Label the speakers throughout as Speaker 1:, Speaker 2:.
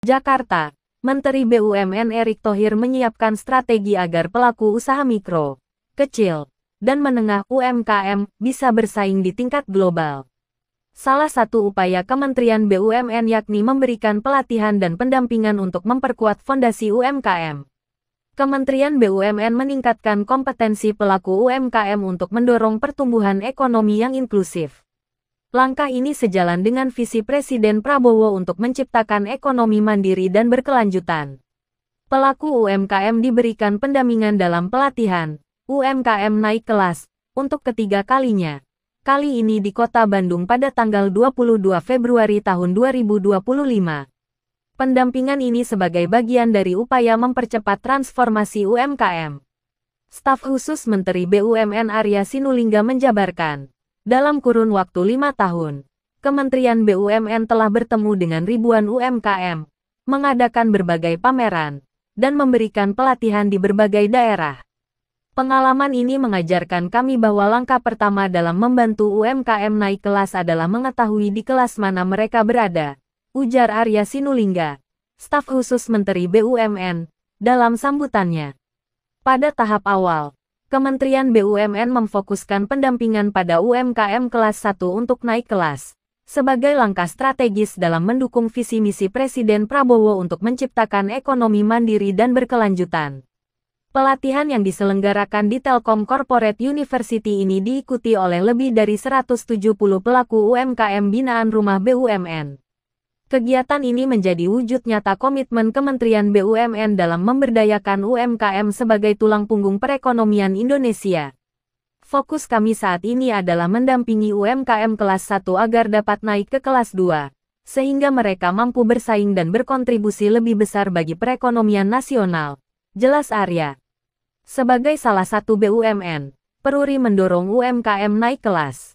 Speaker 1: Jakarta, Menteri BUMN Erick Thohir menyiapkan strategi agar pelaku usaha mikro, kecil, dan menengah (UMKM) bisa bersaing di tingkat global. Salah satu upaya Kementerian BUMN yakni memberikan pelatihan dan pendampingan untuk memperkuat fondasi UMKM. Kementerian BUMN meningkatkan kompetensi pelaku UMKM untuk mendorong pertumbuhan ekonomi yang inklusif. Langkah ini sejalan dengan visi Presiden Prabowo untuk menciptakan ekonomi mandiri dan berkelanjutan. Pelaku UMKM diberikan pendampingan dalam pelatihan UMKM naik kelas untuk ketiga kalinya. Kali ini di Kota Bandung pada tanggal 22 Februari tahun 2025. Pendampingan ini sebagai bagian dari upaya mempercepat transformasi UMKM. Staf khusus Menteri BUMN Arya Sinulinga menjabarkan, dalam kurun waktu 5 tahun, Kementerian BUMN telah bertemu dengan ribuan UMKM, mengadakan berbagai pameran, dan memberikan pelatihan di berbagai daerah. Pengalaman ini mengajarkan kami bahwa langkah pertama dalam membantu UMKM naik kelas adalah mengetahui di kelas mana mereka berada, ujar Arya Sinulinga, staf khusus Menteri BUMN, dalam sambutannya. Pada tahap awal, Kementerian BUMN memfokuskan pendampingan pada UMKM kelas 1 untuk naik kelas, sebagai langkah strategis dalam mendukung visi misi Presiden Prabowo untuk menciptakan ekonomi mandiri dan berkelanjutan. Pelatihan yang diselenggarakan di Telkom Corporate University ini diikuti oleh lebih dari 170 pelaku UMKM binaan Rumah BUMN. Kegiatan ini menjadi wujud nyata komitmen Kementerian BUMN dalam memberdayakan UMKM sebagai tulang punggung perekonomian Indonesia. Fokus kami saat ini adalah mendampingi UMKM kelas 1 agar dapat naik ke kelas 2, sehingga mereka mampu bersaing dan berkontribusi lebih besar bagi perekonomian nasional, jelas Arya. Sebagai salah satu BUMN, Peruri mendorong UMKM naik kelas.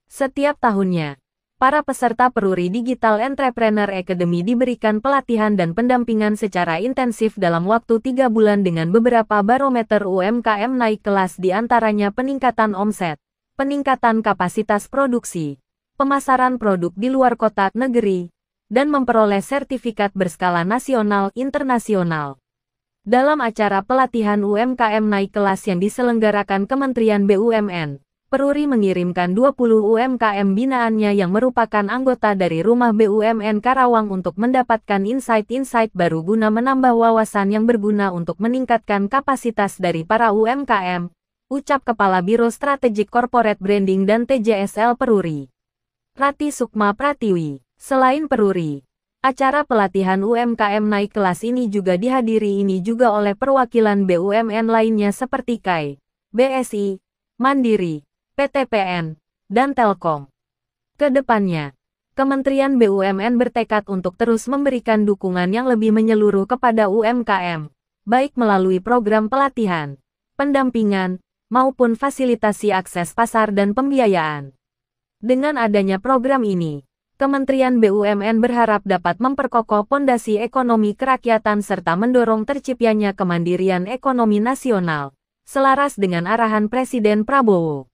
Speaker 1: Setiap tahunnya, para peserta Peruri Digital Entrepreneur Academy diberikan pelatihan dan pendampingan secara intensif dalam waktu 3 bulan dengan beberapa barometer UMKM naik kelas di antaranya peningkatan omset, peningkatan kapasitas produksi, pemasaran produk di luar kota negeri, dan memperoleh sertifikat berskala nasional internasional. Dalam acara pelatihan UMKM naik kelas yang diselenggarakan Kementerian BUMN, Peruri mengirimkan 20 UMKM binaannya yang merupakan anggota dari Rumah BUMN Karawang untuk mendapatkan insight-insight baru guna menambah wawasan yang berguna untuk meningkatkan kapasitas dari para UMKM, ucap Kepala Biro Strategic Corporate Branding dan TJSL Peruri, Rati Sukma Pratiwi. Selain Peruri, acara pelatihan UMKM naik kelas ini juga dihadiri oleh perwakilan BUMN lainnya seperti KAI, BSI, Mandiri, PTPN, dan Telkom. Kedepannya, Kementerian BUMN bertekad untuk terus memberikan dukungan yang lebih menyeluruh kepada UMKM, baik melalui program pelatihan, pendampingan, maupun fasilitasi akses pasar dan pembiayaan. Dengan adanya program ini, Kementerian BUMN berharap dapat memperkokoh pondasi ekonomi kerakyatan serta mendorong terciptanya kemandirian ekonomi nasional, selaras dengan arahan Presiden Prabowo.